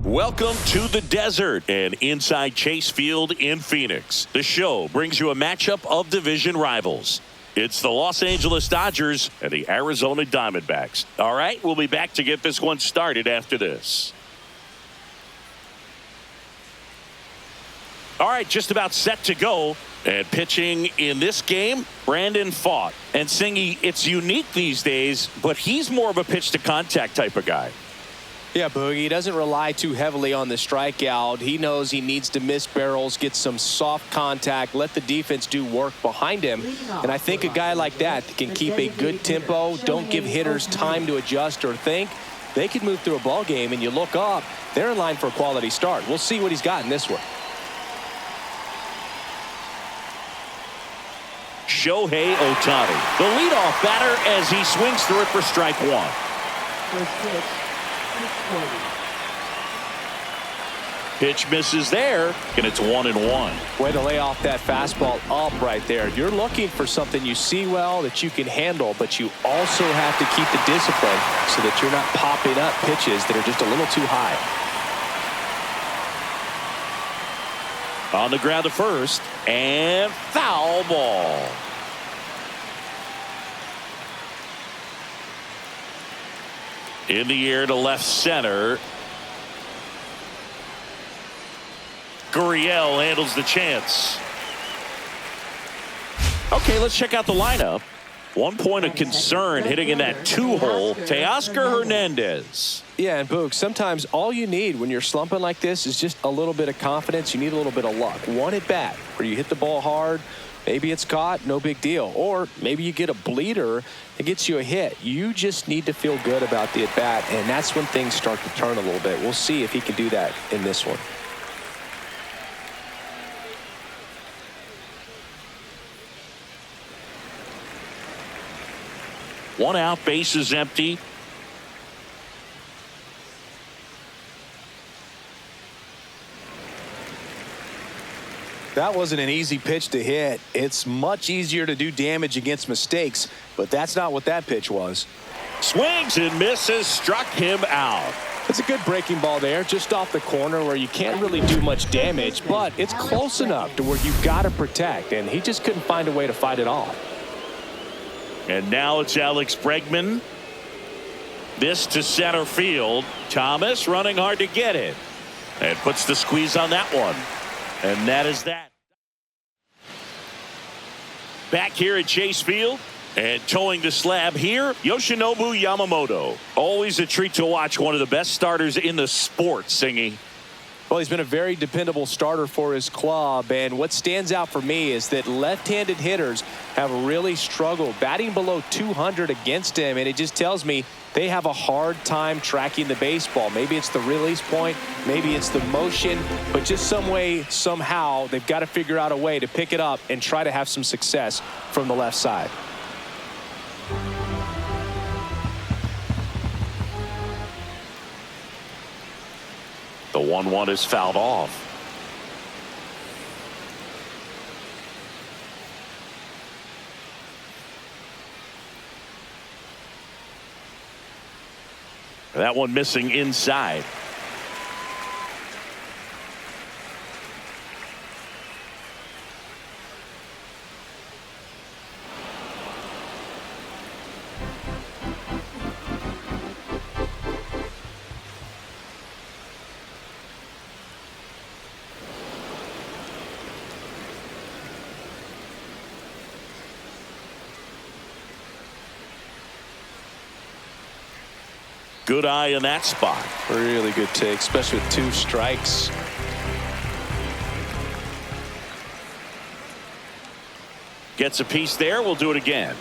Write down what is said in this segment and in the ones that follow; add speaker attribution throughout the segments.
Speaker 1: Welcome to the desert and inside Chase Field in Phoenix. The show brings you a matchup of division rivals. It's the Los Angeles Dodgers and the Arizona Diamondbacks. All right, we'll be back to get this one started after this. All right, just about set to go. And pitching in this game, Brandon Pfaadt. And Singy, it's unique these days, but he's more of a pitch-to-contact type of guy.
Speaker 2: Yeah, Boogie, he doesn't rely too heavily on the strikeout. He knows he needs to miss barrels, get some soft contact, let the defense do work behind him. And I think a guy like that can keep a good tempo, don't give hitters time to adjust or think. They could move through a ball game, and you look up, they're in line for a quality start. We'll see what he's got in this one.
Speaker 1: Shohei Ohtani, the leadoff batter as he swings through it for strike one. Pitch misses there, and it's 1-1.
Speaker 2: Way to lay off that fastball up right there. You're looking for something you see well that you can handle, but you also have to keep the discipline so that you're not popping up pitches that are just a little too high.
Speaker 1: On the ground to first, and foul ball. In the air to left center. Gurriel handles the chance. Okay, let's check out the lineup. 1 point of concern hitting in that 2-hole, Teoscar Hernandez.
Speaker 2: Yeah, and Boog, sometimes all you need when you're slumping like this is just a little bit of confidence. You need a little bit of luck. One at bat where you hit the ball hard, maybe it's caught, no big deal. Or maybe you get a bleeder that gets you a hit. You just need to feel good about the at bat, and that's when things start to turn a little bit. We'll see if he can do that in this one.
Speaker 1: One out, bases empty.
Speaker 2: That wasn't an easy pitch to hit. It's much easier to do damage against mistakes, but that's not what that pitch was.
Speaker 1: Swings and misses, struck him out.
Speaker 2: It's a good breaking ball there, just off the corner where you can't really do much damage, but it's close enough to where you've got to protect, and he just couldn't find a way to fight it off.
Speaker 1: And now it's Alex Bregman. This to center field. Thomas running hard to get it. And puts the squeeze on that one. And that is that. Back here at Chase Field. And towing the slab here, Yoshinobu Yamamoto. Always a treat to watch one of the best starters in the sport, Singy.
Speaker 2: Well, he's been a very dependable starter for his club, and what stands out for me is that left-handed hitters have really struggled batting below 200 against him, and it just tells me they have a hard time tracking the baseball. Maybe it's the release point, maybe it's the motion, but just some way, somehow, they've got to figure out a way to pick it up and try to have some success from the left side.
Speaker 1: The 1-1 is fouled off. That one missing inside. Good eye in that spot.
Speaker 2: Really good take, especially with 2 strikes.
Speaker 1: Gets a piece there. We'll do it again.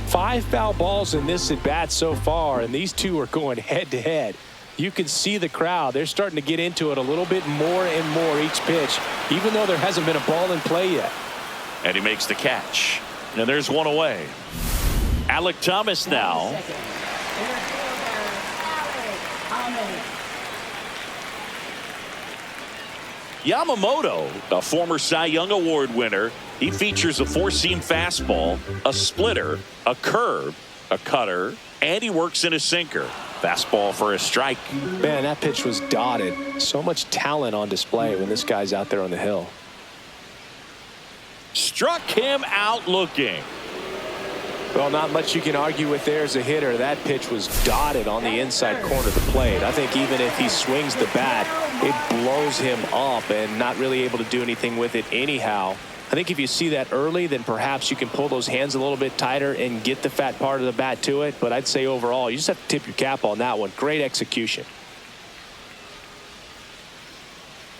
Speaker 2: Five foul balls in this at bat so far, and these two are going head to head. You can see the crowd. They're starting to get into it a little bit more and more each pitch, even though there hasn't been a ball in play yet.
Speaker 1: And he makes the catch. And there's one away. Alec Thomas now. Yamamoto, a former Cy Young Award winner, he features a four-seam fastball, a splitter, a curve, a cutter, and he works in a sinker. Fastball for a strike.
Speaker 2: Man, that pitch was dotted. So much talent on display when this guy's out there on the hill.
Speaker 1: Struck him out looking.
Speaker 2: Well, not much you can argue with there as a hitter. That pitch was dotted on the inside corner of the plate. I think even if he swings the bat, it blows him up and not really able to do anything with it anyhow. I think if you see that early, then perhaps you can pull those hands a little bit tighter and get the fat part of the bat to it. But I'd say overall, you just have to tip your cap on that one. Great execution.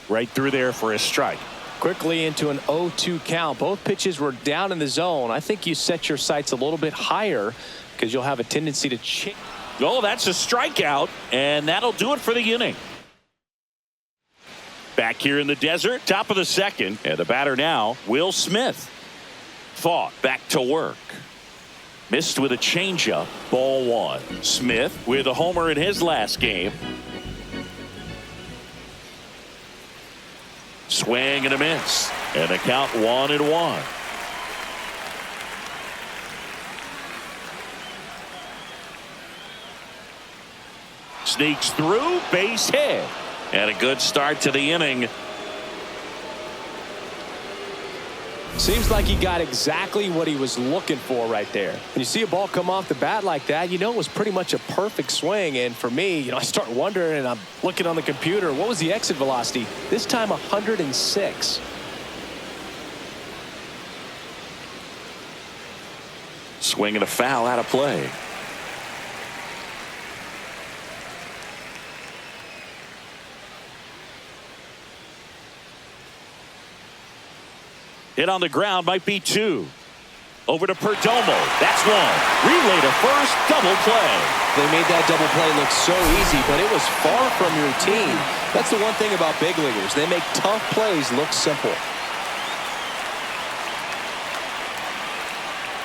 Speaker 1: Right through there for a strike.
Speaker 2: Quickly into an 0-2 count. Both pitches were down in the zone. I think you set your sights a little bit higher because you'll have a tendency to chip.
Speaker 1: Oh, that's a strikeout, and that'll do it for the inning. Back here in the desert, top of the second, and the batter now, Will Smith. Pfaadt back to work. Missed with a changeup, ball one. Smith with a homer in his last game. Swing and a miss, and a count 1-1. Sneaks through, base hit, and a good start to the inning.
Speaker 2: Seems like he got exactly what he was looking for right there. When you see a ball come off the bat like that, you know it was pretty much a perfect swing. And for me, I start wondering, and I'm looking on the computer, what was the exit velocity? This time 106.
Speaker 1: Swing and a foul out of play. Hit on the ground, might be two. Over to Perdomo. That's one. Relay to first, double play.
Speaker 2: They made that double play look so easy, but it was far from routine. That's the one thing about big leaguers. They make tough plays look simple.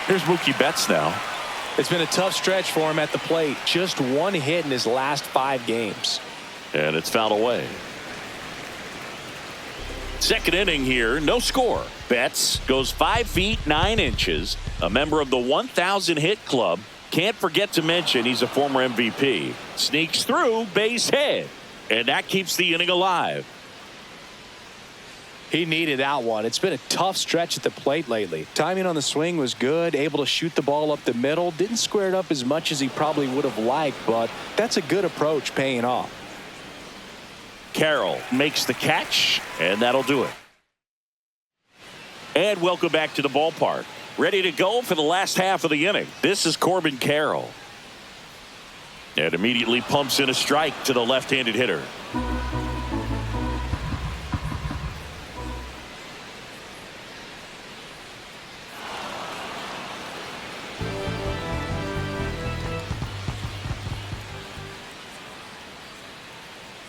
Speaker 1: Here's Mookie Betts now.
Speaker 2: It's been a tough stretch for him at the plate. Just one hit in his last 5 games.
Speaker 1: And it's fouled away. Second inning here, no score. Betts goes 5 feet 9 inches, a member of the 1,000 hit club. Can't forget to mention he's a former MVP. Sneaks through, base hit, and that keeps the inning alive.
Speaker 2: He needed that one. It's been a tough stretch at the plate lately. Timing on the swing was good, able to shoot the ball up the middle. Didn't square it up as much as he probably would have liked, but that's a good approach paying off.
Speaker 1: Carroll makes the catch, and that'll do it. And welcome back to the ballpark. Ready to go for the last half of the inning. This is Corbin Carroll. And immediately pumps in a strike to the left-handed hitter.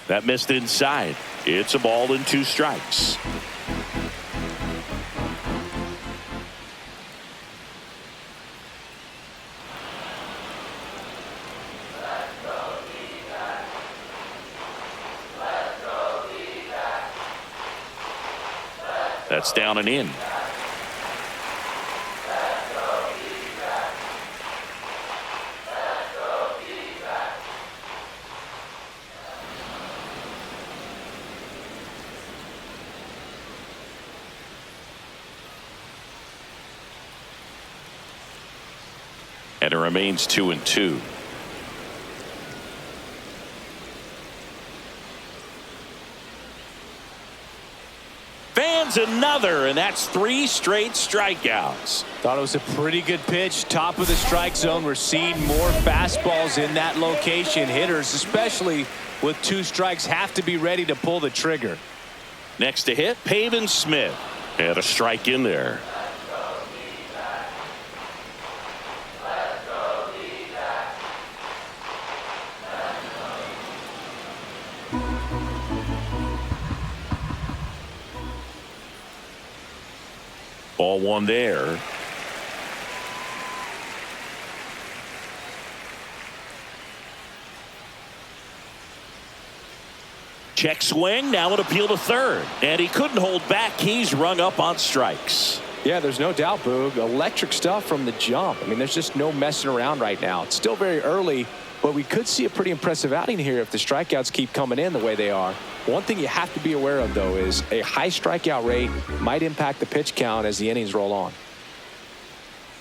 Speaker 1: That missed inside. It's a ball and 2 strikes. That's down and in. And it remains 2-2. Fans another, and that's 3 straight strikeouts.
Speaker 2: Thought it was a pretty good pitch. Top of the strike zone. We're seeing more fastballs in that location. Hitters, especially with 2 strikes, have to be ready to pull the trigger.
Speaker 1: Next to hit, Pavin Smith. And a strike in there. Ball 1 there. Check swing. Now an appeal to third. And he couldn't hold back. He's rung up on strikes.
Speaker 2: Yeah, there's no doubt, Boog. Electric stuff from the jump. I mean, there's just no messing around right now. It's still very early, but we could see a pretty impressive outing here if the strikeouts keep coming in the way they are. One thing you have to be aware of, though, is a high strikeout rate might impact the pitch count as the innings roll on.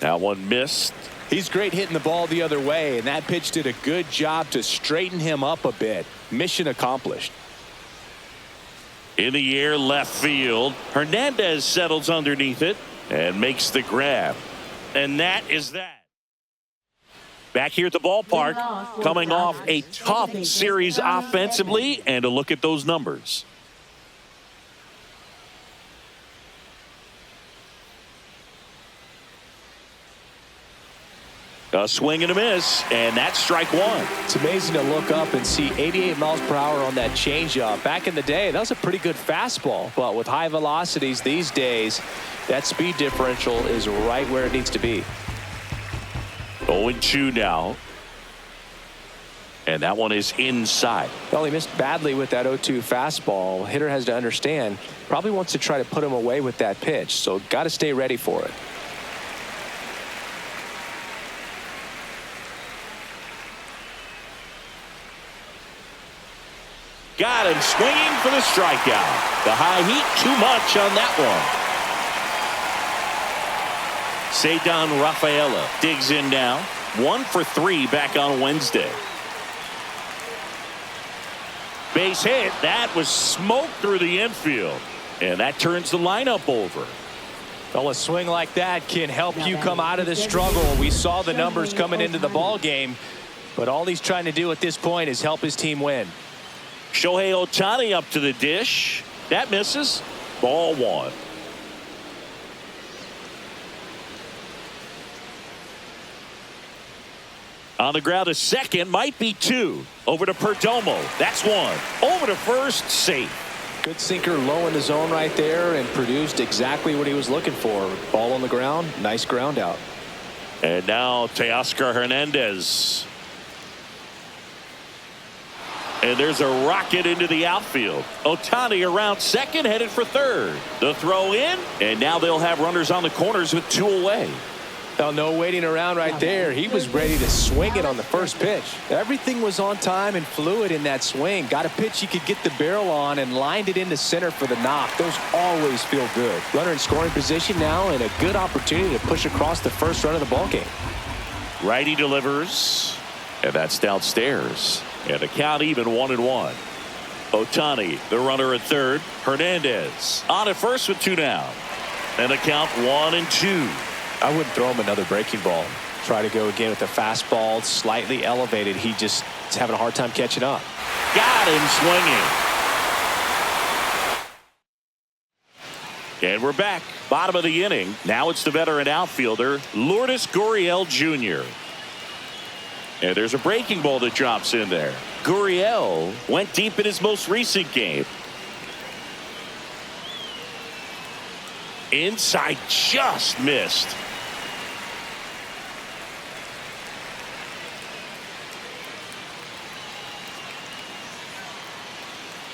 Speaker 1: That one missed.
Speaker 2: He's great hitting the ball the other way, and that pitch did a good job to straighten him up a bit. Mission accomplished.
Speaker 1: In the air, left field. Hernandez settles underneath it and makes the grab. And that is that. Back here at the ballpark, coming off a tough series offensively, and a look at those numbers. A swing and a miss, and that's strike one.
Speaker 2: It's amazing to look up and see 88 miles per hour on that changeup. Back in the day, that was a pretty good fastball, but with high velocities these days, that speed differential is right where it needs to be.
Speaker 1: 0-2 now. And that one is inside.
Speaker 2: Well, he missed badly with that 0-2 fastball. Hitter has to understand, probably wants to try to put him away with that pitch, so got to stay ready for it.
Speaker 1: Got him swinging for the strikeout. The high heat, too much on that one. Ceddanne Rafaela digs in now. 1 for 3 back on Wednesday. Base hit. That was smoke through the infield. And that turns the lineup over.
Speaker 2: Well, a swing like that can help you come out of this struggle. We saw the numbers coming into the ball game, but all he's trying to do at this point is help his team win.
Speaker 1: Shohei Ohtani up to the dish. That misses. Ball one. On the ground to second, might be 2. Over to Perdomo. That's 1. Over to first, safe.
Speaker 2: Good sinker low in the zone right there and produced exactly what he was looking for. Ball on the ground, nice ground out.
Speaker 1: And now Teoscar Hernandez. And there's a rocket into the outfield. Ohtani around second, headed for third. The throw in, and now they'll have runners on the corners with 2 away.
Speaker 2: Well, no waiting around right there. He was ready to swing it on the first pitch. Everything was on time and fluid in that swing. Got a pitch he could get the barrel on and lined it into center for the knock. Those always feel good. Runner in scoring position now and a good opportunity to push across the first run of the ball game.
Speaker 1: Righty delivers, and that's downstairs. And the count even 1-1. Ohtani, the runner at third. Hernandez on at first with 2 down. And the count 1-2.
Speaker 2: I wouldn't throw him another breaking ball. Try to go again with the fastball, slightly elevated. He just is having a hard time catching up.
Speaker 1: Got him swinging. And we're back. Bottom of the inning. Now it's the veteran outfielder, Lourdes Gurriel Jr. And there's a breaking ball that drops in there. Gurriel went deep in his most recent game. Inside, just missed.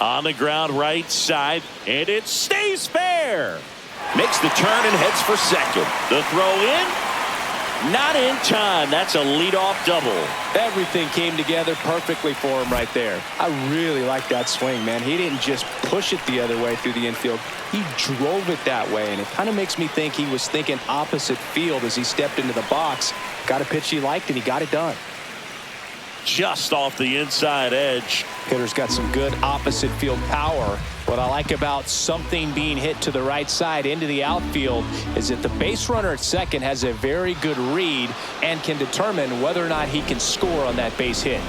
Speaker 1: On the ground right side, and it stays fair. Makes the turn and heads for second. The throw in. Not in time. That's a leadoff double.
Speaker 2: Everything came together perfectly for him right there. I really like that swing, man. He didn't just push it the other way through the infield. He drove it that way, and it kind of makes me think he was thinking opposite field as he stepped into the box. Got a pitch he liked, and he got it done.
Speaker 1: Just off the inside edge.
Speaker 2: Hitter's got some good opposite field power. What I like about something being hit to the right side into the outfield is that the base runner at second has a very good read and can determine whether or not he can score on that base hit.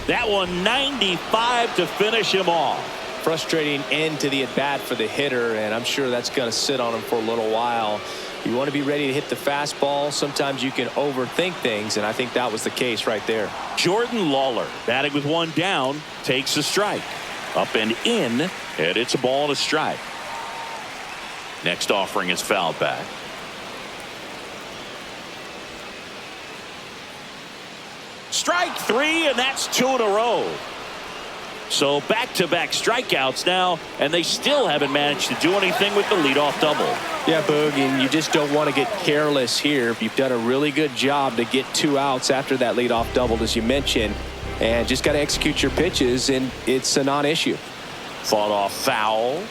Speaker 1: That one 95 to finish him off.
Speaker 2: Frustrating end to the at-bat for the hitter, and I'm sure that's going to sit on him for a little while. You want to be ready to hit the fastball. Sometimes you can overthink things, and I think that was the case right there.
Speaker 1: Jordan Lawler batting with 1 down, takes a strike. Up and in, and it's a ball and a strike. Next offering is fouled back. Strike 3, and that's 2 in a row. So back-to-back strikeouts now, and they still haven't managed to do anything with the leadoff double.
Speaker 2: Yeah, Boog, and you just don't want to get careless here. You've done a really good job to get 2 outs after that leadoff double, as you mentioned, and just got to execute your pitches, and it's a non-issue.
Speaker 1: Fought off foul.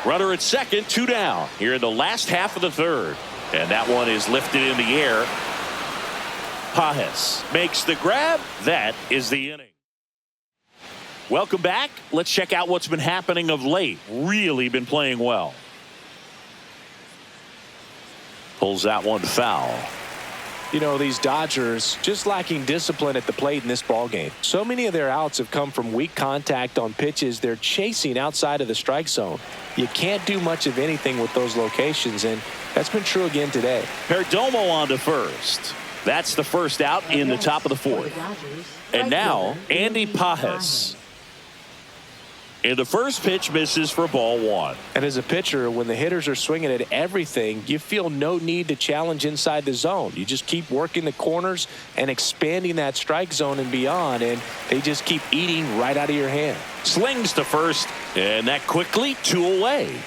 Speaker 1: Runner at second, 2 down here in the last half of the third. And that one is lifted in the air. Pfaadt makes the grab. That is the inning. Welcome back. Let's check out what's been happening of late. Really been playing well. Pulls that one foul.
Speaker 2: You know, these Dodgers just lacking discipline at the plate in this ballgame. So many of their outs have come from weak contact on pitches they're chasing outside of the strike zone. You can't do much of anything with those locations, and that's been true again today.
Speaker 1: Perdomo on to first. That's the first out in the top of the fourth. And now, Andy Pfaadt. And the first pitch misses for ball 1.
Speaker 2: And as a pitcher, when the hitters are swinging at everything, you feel no need to challenge inside the zone. You just keep working the corners and expanding that strike zone and beyond, and they just keep eating right out of your hand.
Speaker 1: Slings to first, and that quickly 2 away.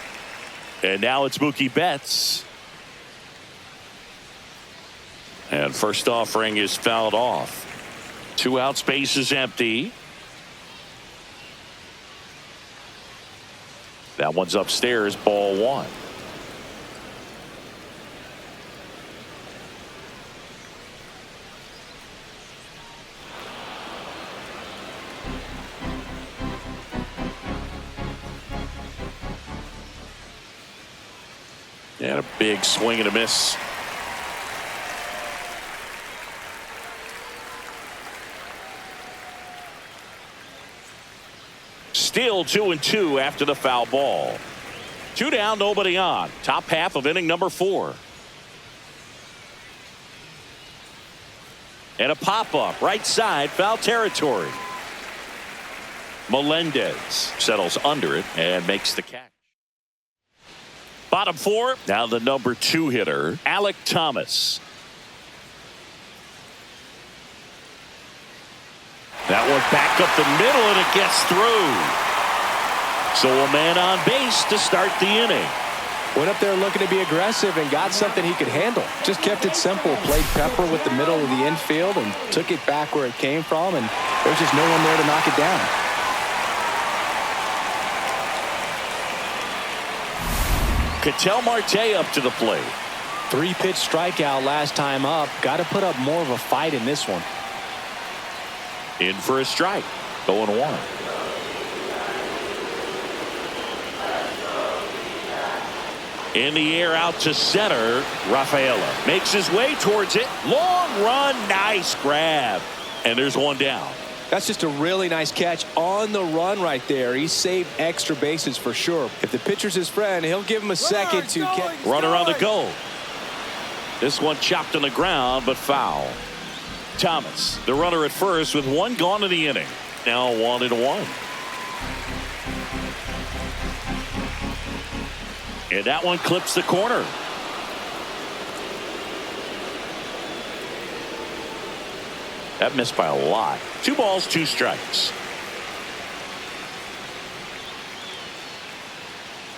Speaker 1: And now it's Mookie Betts. And first offering is fouled off. 2 out, space is empty. That one's upstairs, ball 1. And a big swing and a miss. Still 2-2 after the foul ball. 2 down, nobody on. Top half of inning number 4. And a pop-up right side, foul territory. Melendez settles under it and makes the catch. Bottom 4, now the number 2 hitter, Alek Thomas. That one back up the middle, and it gets through. So a man on base to start the inning.
Speaker 2: Went up there looking to be aggressive and got something he could handle. Just kept it simple. Played pepper with the middle of the infield and took it back where it came from, and there's just no one there to knock it down.
Speaker 1: Ketel Marte up to the plate.
Speaker 2: 3-pitch strikeout last time up. Got to put up more of a fight in this one.
Speaker 1: In for a strike. 0-1. In the air out to center. Rafaela makes his way towards it. Long run. Nice grab. And there's one down.
Speaker 2: That's just a really nice catch on the run right there. He saved extra bases for sure. If the pitcher's his friend, he'll give him a second to catch.
Speaker 1: Runner on the go. This one chopped on the ground, but foul. Thomas, the runner at first with 1 gone in the inning. Now 1-1. And that one clips the corner. That missed by a lot. 2 balls, 2 strikes.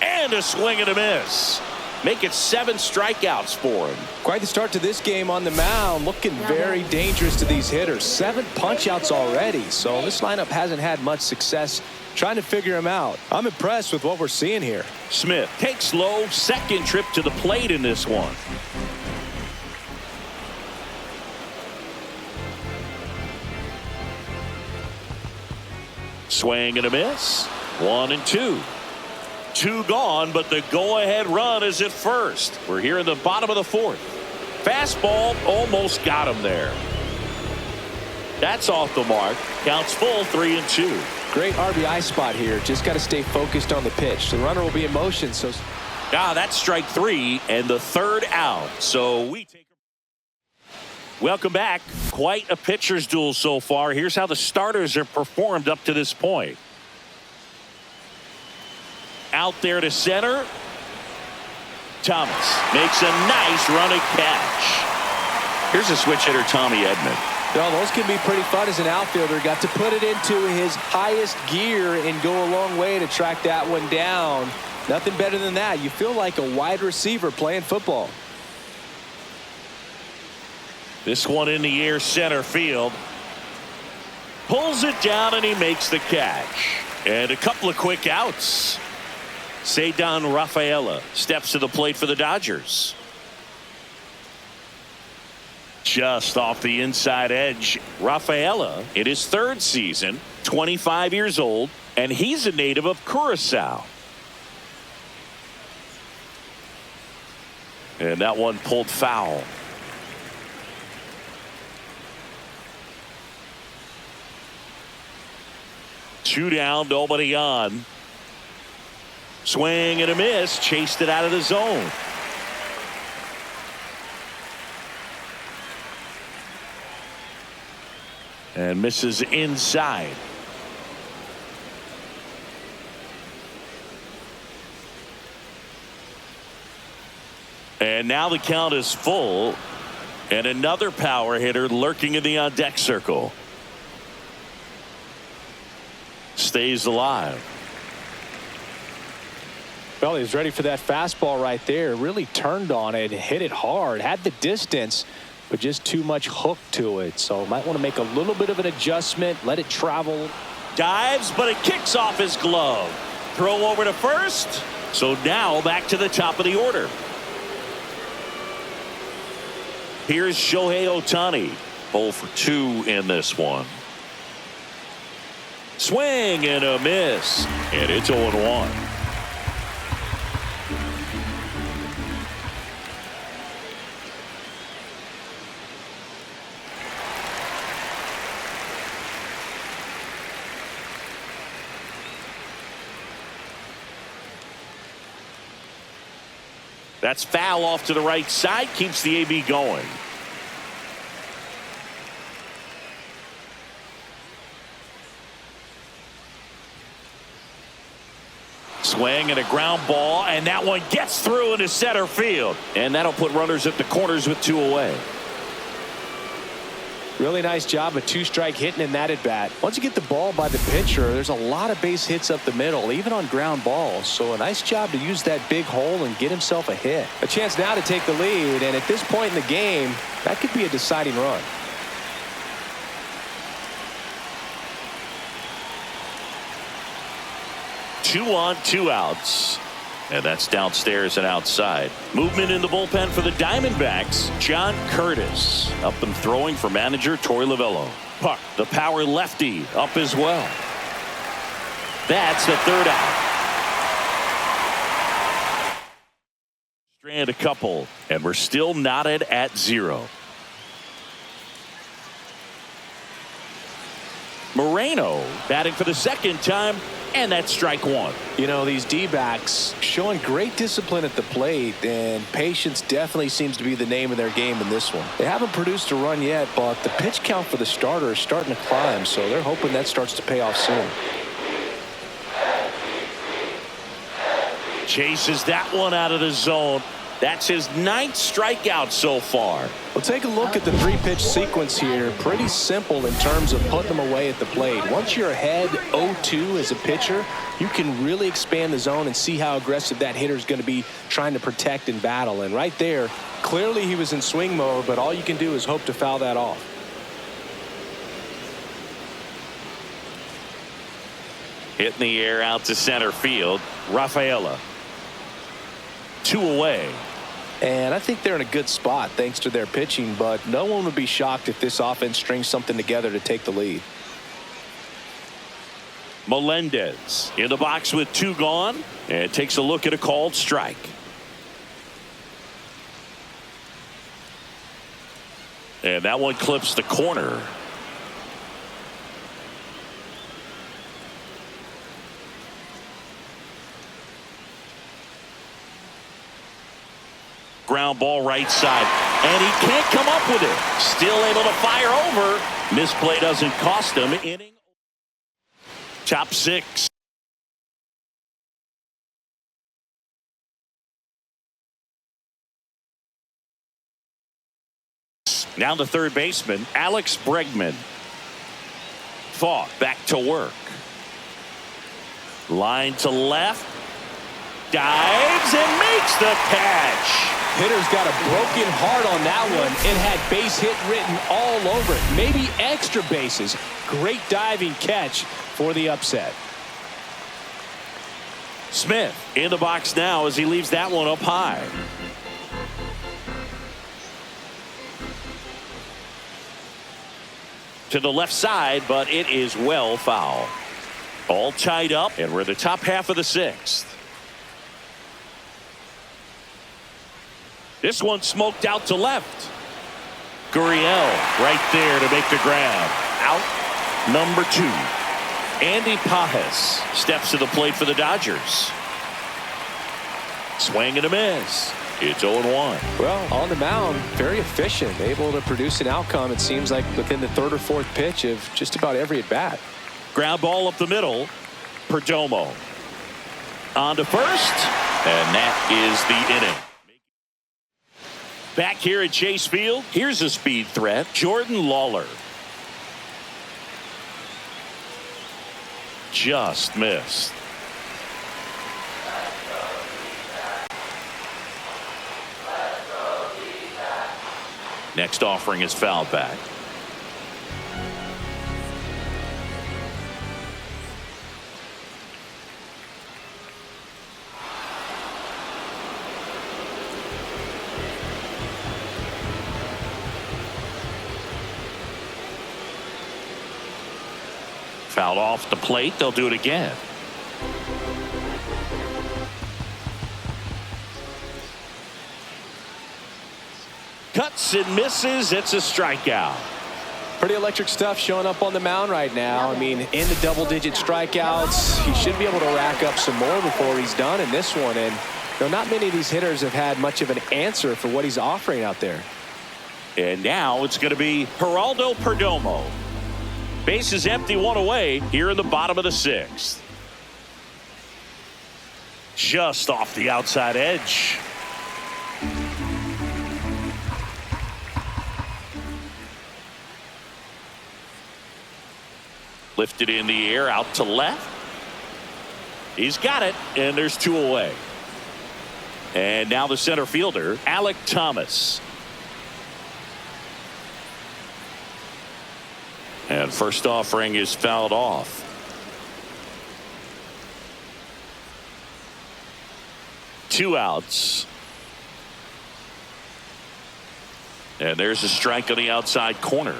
Speaker 1: And a swing and a miss. Make it 7 strikeouts for him.
Speaker 2: Quite the start to this game on the mound. Looking very dangerous to these hitters. 7 punch-outs already. So this lineup hasn't had much success trying to figure him out. I'm impressed with what we're seeing here.
Speaker 1: Smith takes low, second trip to the plate in this one. Swing and a miss. 1-2. 2 gone, but the go-ahead run is at first. We're here in the bottom of the 4th. Fastball almost got him there. That's off the mark. Counts full, 3-2.
Speaker 2: Great RBI spot here. Just got to stay focused on the pitch. The runner will be in motion. So
Speaker 1: that's strike 3 and the 3rd out. So we take. Welcome back. Quite a pitcher's duel so far. Here's how the starters have performed up to this point. Out there to center. Thomas makes a nice running catch. Here's a switch hitter, Tommy Edman.
Speaker 2: Well, those can be pretty fun as an outfielder. Got to put it into his highest gear and go a long way to track that one down. Nothing better than that. You feel like a wide receiver playing football.
Speaker 1: This one in the air, center field. Pulls it down and he makes the catch. And a couple of quick outs. Ceddanne Rafaela steps to the plate for the Dodgers. Just off the inside edge, Rafaela in his third season, 25 years old, and he's a native of Curacao. And that one pulled foul. Two down, nobody on. Swing and a miss, chased it out of the zone. And misses inside. And now the count is full. And another power hitter lurking in the on-deck circle. Stays alive.
Speaker 2: Well, he was ready for that fastball right there. Really turned on it, hit it hard, had the distance, but just too much hook to it. So might want to make a little bit of an adjustment, let it travel.
Speaker 1: Dives, but it kicks off his glove. Throw over to first. So now back to the top of the order. Here's Shohei Ohtani. 0 for 2 in this one. Swing and a miss. And it's 0-1. That's foul off to the right side. Keeps the AB going. Swing and a ground ball, and that one gets through into center field. And that'll put runners at the corners with 2 away.
Speaker 2: Really nice job of two-strike hitting in that at bat. Once you get the ball by the pitcher, there's a lot of base hits up the middle, even on ground balls. So a nice job to use that big hole and get himself a hit. A chance now to take the lead, and at this point in the game, that could be a deciding run.
Speaker 1: Two on, 2 outs. And that's downstairs and outside. Movement in the bullpen for the Diamondbacks. John Curtis up and throwing for manager Torey Lovullo. Puck, the power lefty, up as well. That's the 3rd out. Strand a couple, and we're still knotted at 0. Moreno batting for the 2nd time. And that's strike 1.
Speaker 2: You know, these D-backs showing great discipline at the plate, and patience definitely seems to be the name of their game in this one. They haven't produced a run yet, but the pitch count for the starter is starting to climb, so they're hoping that starts to pay off soon.
Speaker 1: Chases that one out of the zone. That's his 9th strikeout so far.
Speaker 2: Well, take a look at the 3-pitch sequence here. Pretty simple in terms of putting them away at the plate. Once you're ahead 0-2 as a pitcher, you can really expand the zone and see how aggressive that hitter is going to be trying to protect and battle. And right there, clearly he was in swing mode, but all you can do is hope to foul that off.
Speaker 1: Hit in the air out to center field. Rafaela. 2 away.
Speaker 2: And I think they're in a good spot thanks to their pitching, but no one would be shocked if this offense strings something together to take the lead.
Speaker 1: Melendez in the box with 2 gone, and takes a look at a called strike. And that one clips the corner. Ground ball right side, and he can't come up with it. Still able to fire over. Misplay doesn't cost him. Inning. Top 6. Now the third baseman, Alex Bregman. Pfaadt back to work. Line to left. Dives and makes the catch.
Speaker 2: Hitter's got a broken heart on that one. It had base hit written all over it. Maybe extra bases. Great diving catch for the upset.
Speaker 1: Smith in the box now as he leaves that one up high. To the left side, but it is well foul. All tied up, and we're in the top half of the sixth. This one smoked out to left. Gurriel right there to make the grab. Out number 2. Andy Pfaadt steps to the plate for the Dodgers. Swing and a miss. It's 0-1.
Speaker 2: Well, on the mound, very efficient, able to produce an outcome, it seems like, within the third or fourth pitch of just about every at-bat.
Speaker 1: Ground ball up the middle. Perdomo on to first, and that is the inning. Back here at Chase Field, here's a speed threat, Jordan Lawler. Just missed. Next offering is fouled back. Fouled off the plate. They'll do it again. Cuts and misses. It's a strikeout.
Speaker 2: Pretty electric stuff showing up on the mound right now. I mean, in the double-digit strikeouts, he should be able to rack up some more before he's done in this one. And not many of these hitters have had much of an answer for what he's offering out there.
Speaker 1: And now it's going to be Geraldo Perdomo. Base is empty, one away here in the bottom of the sixth. Just off the outside edge. Lifted in the air out to left. He's got it, and there's 2 away. And now the center fielder, Alek Thomas. And first offering is fouled off. Two outs. And there's a strike on the outside corner.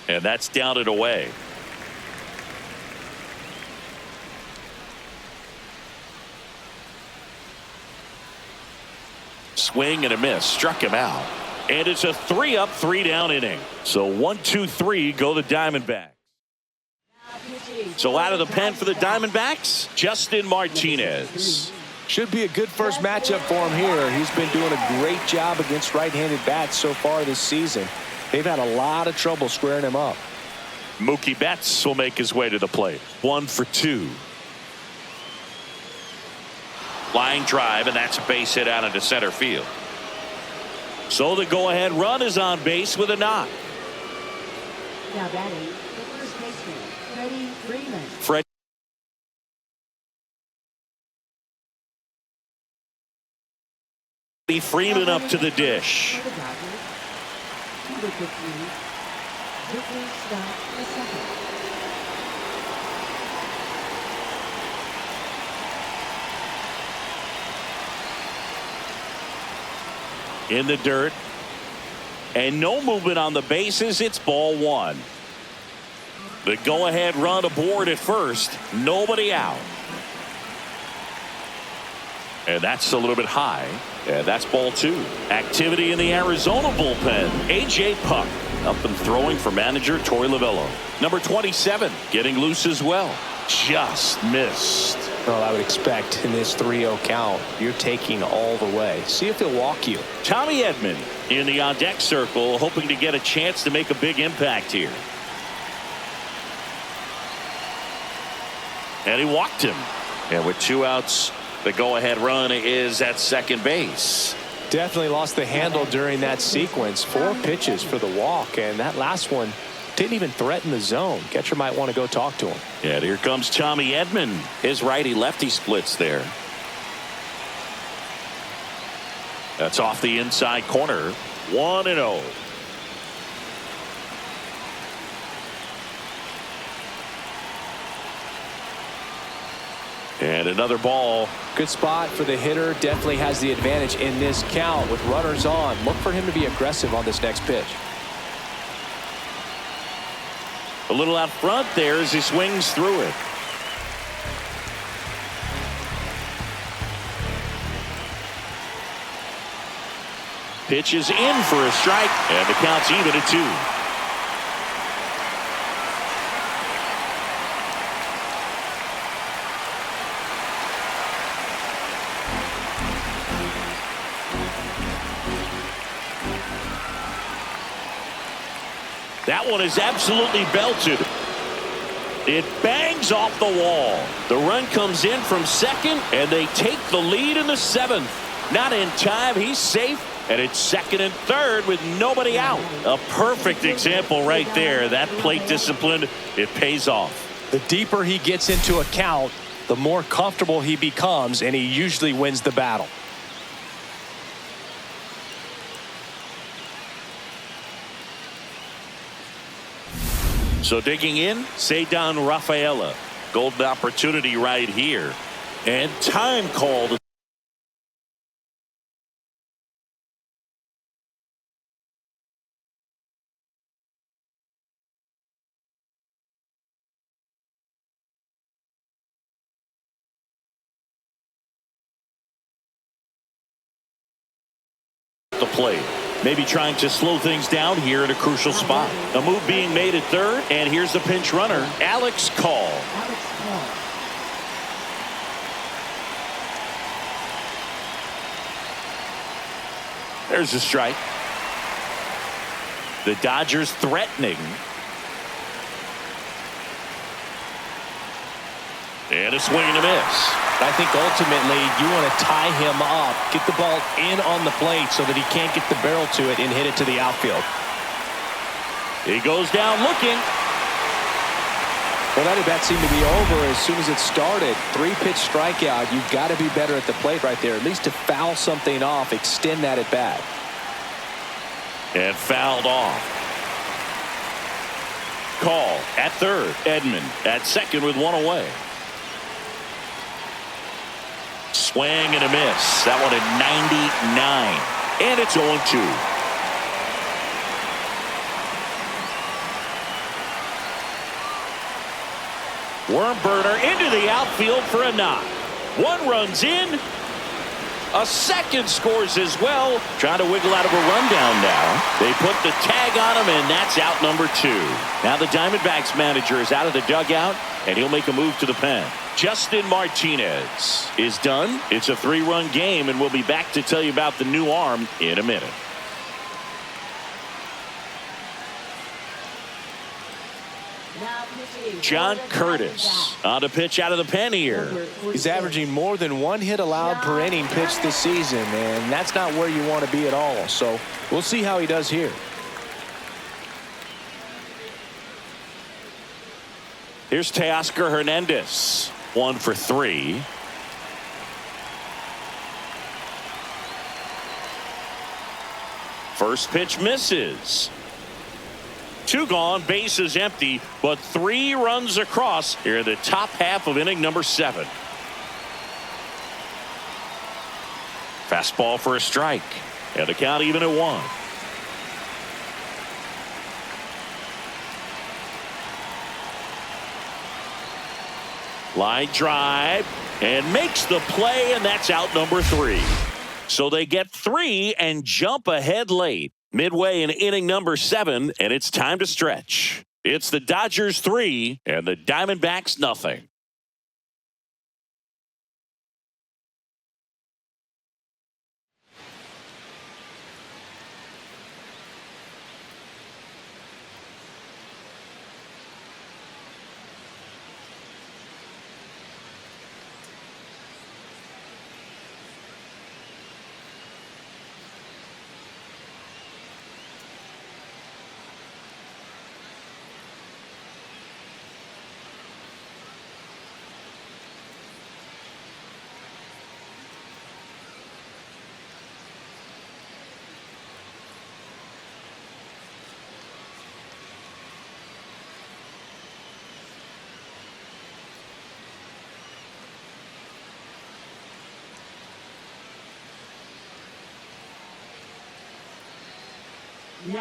Speaker 1: And that's down and away. Swing and a miss. Struck him out. And it's a 3-up, 3-down inning. So 1, 2, 3 go the Diamondbacks. So out of the pen for the Diamondbacks, Justin Martinez.
Speaker 2: Should be a good first matchup for him here. He's been doing a great job against right-handed bats so far this season. They've had a lot of trouble squaring him up.
Speaker 1: Mookie Betts will make his way to the plate. 1 for 2. Line drive, and that's a base hit out into center field. So the go-ahead run is on base with a knock.
Speaker 3: Now batting, the first baseman, Freddie Freeman.
Speaker 1: Freddie Freeman up to the dish. In the dirt, and no movement on the bases. It's ball 1. The go-ahead run aboard at first. Nobody out. And that's a little bit high. And that's ball 2. Activity in the Arizona bullpen. A.J. Puck up and throwing for manager Torey Lovullo. Number 27 getting loose as well. Just missed.
Speaker 2: Well, I would expect in this 3-0 count, you're taking all the way. See if he'll walk you.
Speaker 1: Tommy Edman in the on-deck circle, hoping to get a chance to make a big impact here. And he walked him. And with 2 outs, the go-ahead run is at second base.
Speaker 2: Definitely lost the handle during that sequence. 4 pitches for the walk, and that last one didn't even threaten the zone. Catcher might want to go talk to him.
Speaker 1: Yeah, and here comes Tommy Edman. His righty-lefty splits there. That's off the inside corner. 1-0. And another ball.
Speaker 2: Good spot for the hitter. Definitely has the advantage in this count with runners on. Look for him to be aggressive on this next pitch.
Speaker 1: A little out front there as he swings through it. Pitch is in for a strike, and the count's even at 2. That one is absolutely belted. It bangs off the wall. The run comes in from second, and they take the lead in the 7th. Not in time. He's safe. And it's second and third with nobody out. A perfect example right there. That plate discipline, it pays off.
Speaker 2: The deeper he gets into a count, the more comfortable he becomes, and he usually wins the battle.
Speaker 1: So digging in, Ceddanne Rafaela. Golden opportunity right here. And time called. The play. Maybe trying to slow things down here at a crucial spot. A move being made at third, and here's the pinch runner, Alex Call. There's a strike. The Dodgers threatening. And a swing and a miss.
Speaker 2: I think ultimately you want to tie him up, get the ball in on the plate so that he can't get the barrel to it and hit it to the outfield.
Speaker 1: He goes down looking.
Speaker 2: Well, that at bat seemed to be over as soon as it started. 3-pitch strikeout. You've got to be better at the plate right there, at least to foul something off, extend that at bat.
Speaker 1: And fouled off. Call at third. Edman at second with 1 away. Swing and a miss. That one at 99. And it's 0-2. Worm burner into the outfield for a knock. 1 runs in. A second scores as well. Trying to wiggle out of a rundown now. They put the tag on him, and that's out number 2. Now the Diamondbacks manager is out of the dugout, and he'll make a move to the pen. Justin Martinez is done. It's a 3-run game, and we'll be back to tell you about the new arm in a minute. John Curtis on to pitch out of the pen here.
Speaker 2: He's averaging more than 1 hit allowed per inning pitched this season, and that's not where you want to be at all. So we'll see how he does here.
Speaker 1: Here's Teoscar Hernandez. 1 for 3. First pitch misses. 2 gone, bases empty, but 3 runs across here in the top half of inning number 7. Fastball for a strike, and the count even at 1. Line drive, and makes the play, and that's out number 3. So they get 3 and jump ahead late. Midway in inning number 7, and it's time to stretch. It's the Dodgers 3 and the Diamondbacks nothing.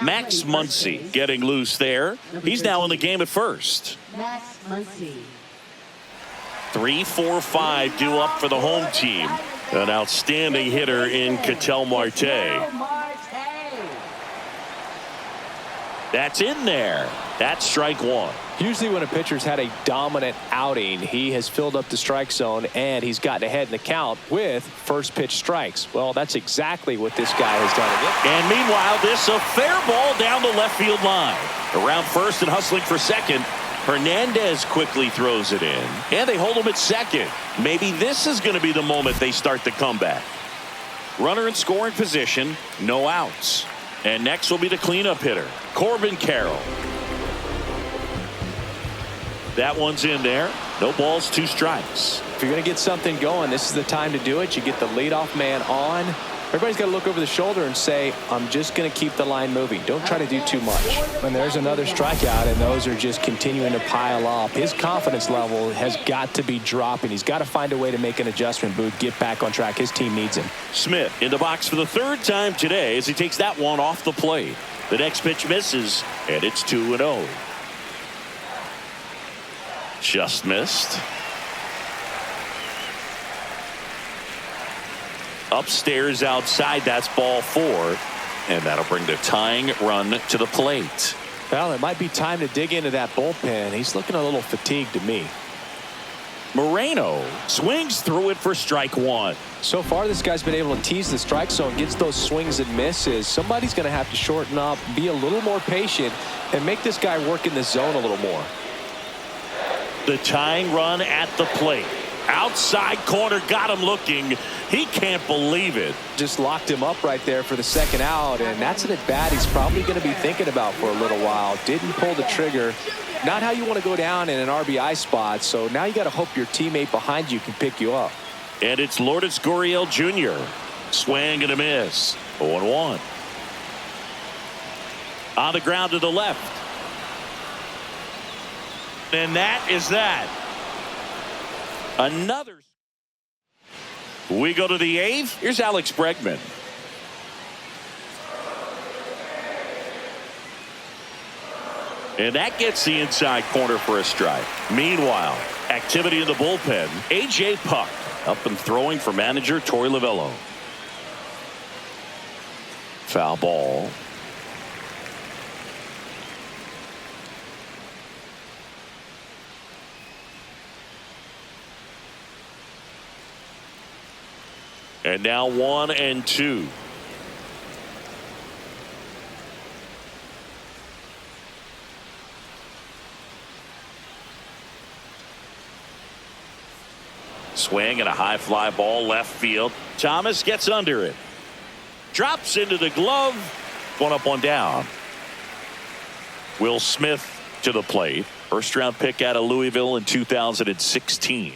Speaker 1: Max Muncy getting loose there. He's now in the game at first.
Speaker 3: Max Muncy.
Speaker 1: 3, 4, 5 due up for the home team. An outstanding hitter in Ketel Marte. That's in there. That's strike one.
Speaker 2: Usually when a pitcher's had a dominant outing, he has filled up the strike zone and he's gotten ahead in the count with first pitch strikes. Well, that's exactly what this guy has done again.
Speaker 1: And meanwhile, this a fair ball down the left field line. Around first and hustling for second. Hernandez quickly throws it in. And they hold him at second. Maybe this is going to be the moment they start the comeback. Runner in scoring position. No outs. And next will be the cleanup hitter, Corbin Carroll. That one's in there. No balls, 2 strikes.
Speaker 2: If you're going to get something going, this is the time to do it. You get the leadoff man on. Everybody's got to look over the shoulder and say, I'm just going to keep the line moving. Don't try to do too much. And there's another strikeout, and those are just continuing to pile up. His confidence level has got to be dropping. He's got to find a way to make an adjustment, Booth, get back on track. His team needs him.
Speaker 1: Smith in the box for the 3rd time today as he takes that one off the plate. The next pitch misses, and it's 2-0. Just missed. Upstairs outside, that's ball 4. And that'll bring the tying run to the plate.
Speaker 2: Well, it might be time to dig into that bullpen. He's looking a little fatigued to me.
Speaker 1: Moreno swings through it for strike 1.
Speaker 2: So far, this guy's been able to tease the strike zone, gets those swings and misses. Somebody's going to have to shorten up, be a little more patient, and make this guy work in the zone a little more.
Speaker 1: The tying run at the plate. Outside corner, got him looking. He can't believe it.
Speaker 2: Just locked him up right there for the second out, and that's an at-bat he's probably going to be thinking about for a little while. Didn't pull the trigger. Not how you want to go down in an RBI spot, so now you got to hope your teammate behind you can pick you up.
Speaker 1: And it's Lourdes Gurriel Jr. Swing and a miss. 0-1. On the ground to the left. And that is that. Another. We go to the 8th. Here's Alex Bregman. And that gets the inside corner for a strike. Meanwhile, activity in the bullpen. A.J. Puck up and throwing for manager Torey Lovullo. Foul ball. And now 1-2. Swing and a high fly ball left field. Thomas gets under it. Drops into the glove. 1 up, 1 down. Will Smith to the plate. First round pick out of Louisville in 2016.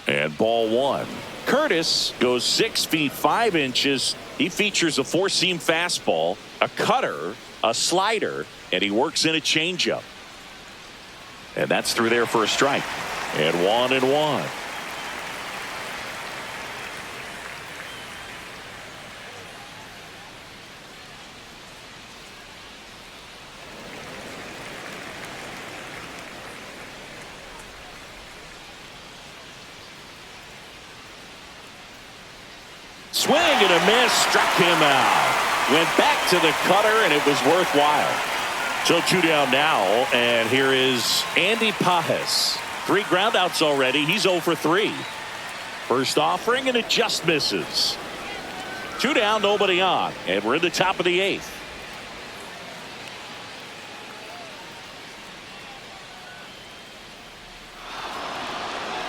Speaker 1: And ball 1. Curtis goes 6 feet 5 inches. He features a 4-seam fastball, a cutter, a slider, and he works in a changeup. And that's through there for a strike. And 1-1. Swing and a miss, struck him out. Went back to the cutter, and it was worthwhile. So 2 down now, and here is Andy Pajes. 3 groundouts already. He's 0 for 3. First offering, and it just misses. 2 down, nobody on, and we're in the top of the 8th.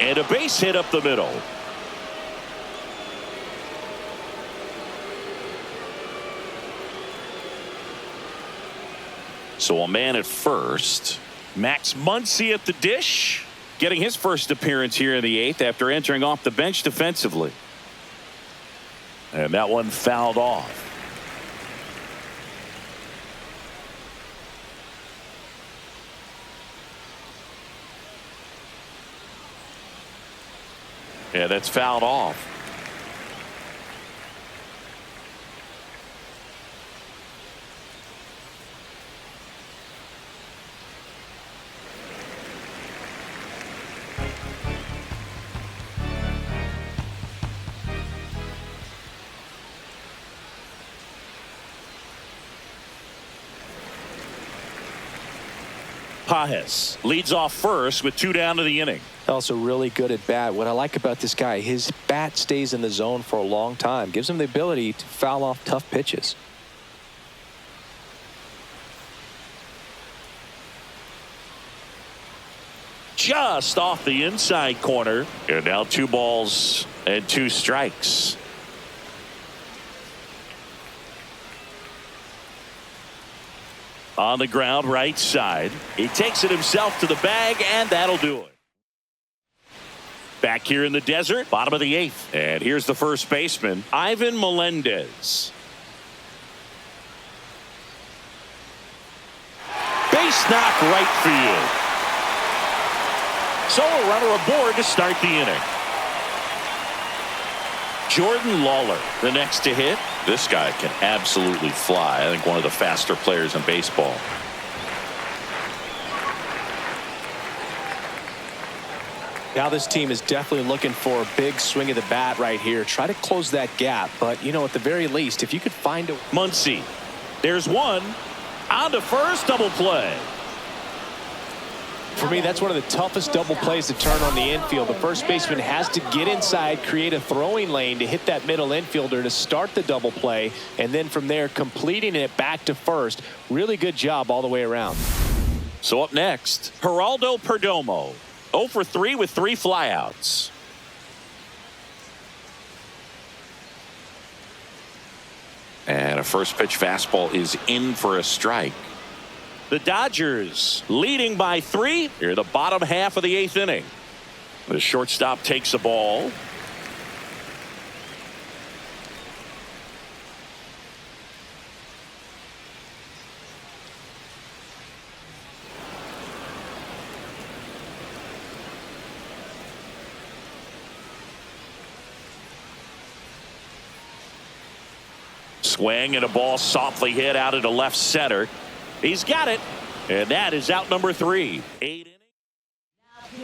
Speaker 1: And a base hit up the middle. So a man at first. Max Muncy at the dish, getting his first appearance here in the 8th after entering off the bench defensively. And that one fouled off. Yeah, that's fouled off. Pfaadt leads off first with 2 down to the inning.
Speaker 2: Also really good at bat. What I like about this guy, his bat stays in the zone for a long time. Gives him the ability to foul off tough pitches.
Speaker 1: Just off the inside corner. And now 2 balls and 2 strikes. On the ground, right side. He takes it himself to the bag, and that'll do it. Back here in the desert, bottom of the 8th. And here's the first baseman, Ivan Melendez. Base knock right field. So a runner aboard to start the inning. Jordan Lawler, the next to hit. This guy can absolutely fly. I think one of the faster players in baseball.
Speaker 2: Now this team is definitely looking for a big swing of the bat right here. Try to close that gap. But, you know, at the very least, if you could find a...
Speaker 1: Muncy. There's one. On to first, double play.
Speaker 2: For me, that's one of the toughest double plays to turn on the infield. The first baseman has to get inside, create a throwing lane to hit that middle infielder to start the double play, and then from there completing it back to first. Really good job all the way around.
Speaker 1: So up next, Geraldo Perdomo, 0 for 3 with 3 flyouts. And a first pitch fastball is in for a strike. The Dodgers leading by 3 here the bottom half of the 8th inning. The shortstop takes a ball. Swing and a ball softly hit out into left center. He's got it, and that is out number 3. 8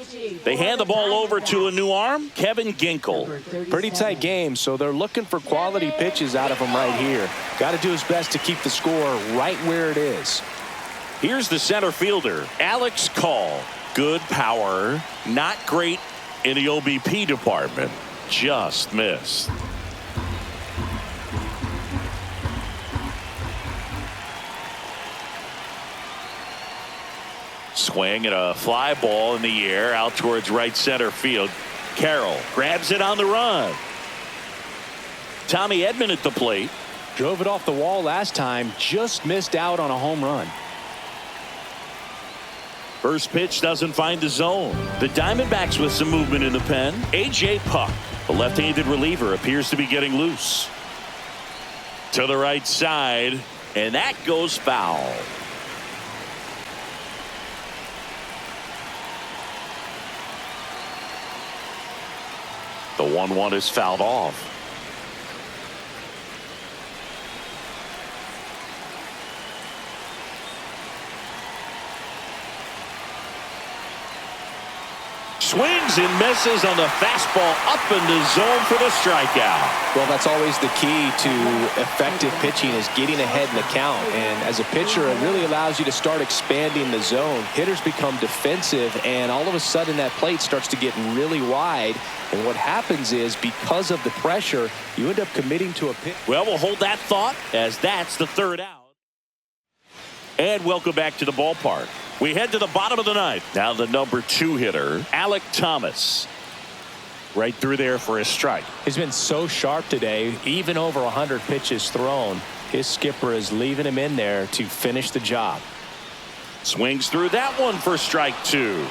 Speaker 1: innings. They hand the ball over to a new arm, Kevin Ginkel.
Speaker 2: Pretty tight game, so they're looking for quality pitches out of him right here. Got to do his best to keep the score right where it is.
Speaker 1: Here's the center fielder, Alex Call. Good power, not great in the OBP department. Just missed. Swing and a fly ball in the air out towards right center field. Carroll grabs it on the run. Tommy Edman at the plate.
Speaker 2: Drove it off the wall last time. Just missed out on a home run.
Speaker 1: First pitch doesn't find the zone. The Diamondbacks with some movement in the pen. A.J. Puck, the left-handed reliever, appears to be getting loose. To the right side, and that goes foul. The 1-1 is fouled off. Swings and misses on the fastball up in the zone for the strikeout.
Speaker 2: Well, that's always the key to effective pitching is getting ahead in the count. And as a pitcher, it really allows you to start expanding the zone. Hitters become defensive, and all of a sudden that plate starts to get really wide. And what happens is because of the pressure, you end up committing to a pitch.
Speaker 1: Well, we'll hold that thought as that's the 3rd out. And welcome back to the ballpark. We head to the bottom of the 9th. Now the number 2 hitter, Alec Thomas. Right through there for a strike.
Speaker 2: He's been so sharp today, even over 100 pitches thrown. His skipper is leaving him in there to finish the job.
Speaker 1: Swings through that one for strike 2.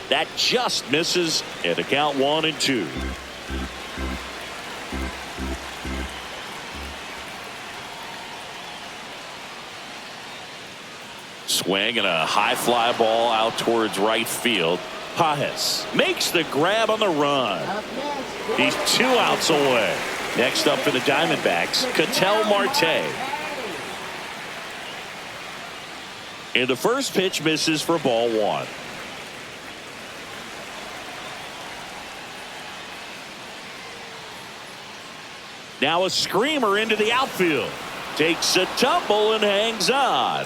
Speaker 1: That just misses, and the count 1-2. Swing and a high fly ball out towards right field. Pfaadt makes the grab on the run. He's 2 outs away. Next up for the Diamondbacks, Ketel Marte. And the first pitch misses for ball 1. Now a screamer into the outfield. Takes a tumble and hangs on.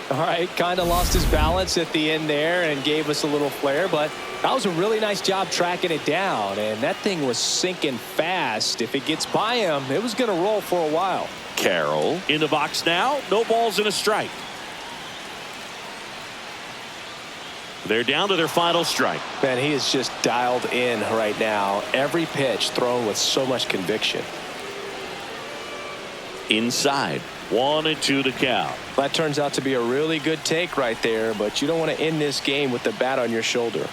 Speaker 2: All right, kind of lost his balance at the end there and gave us a little flare, but that was a really nice job tracking it down, and that thing was sinking fast. If it gets by him, it was going to roll for a while.
Speaker 1: Carroll in the box now. No balls and a strike. They're down to their final strike.
Speaker 2: Man, he is just dialed in right now. Every pitch thrown with so much conviction.
Speaker 1: Inside. 1-2 to count.
Speaker 2: That turns out to be a really good take right there, but you don't want to end this game with the bat on your shoulder.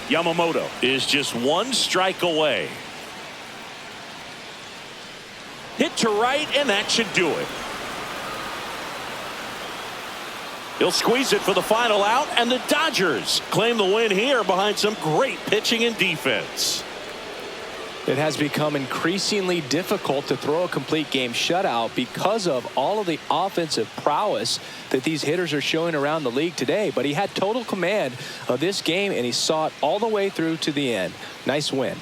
Speaker 1: Yamamoto is just one strike away. Hit to right, and that should do it. He'll squeeze it for the final out, and the Dodgers claim the win here behind some great pitching and defense.
Speaker 2: It has become increasingly difficult to throw a complete game shutout because of all of the offensive prowess that these hitters are showing around the league today. But he had total command of this game, and he saw it all the way through to the end. Nice win.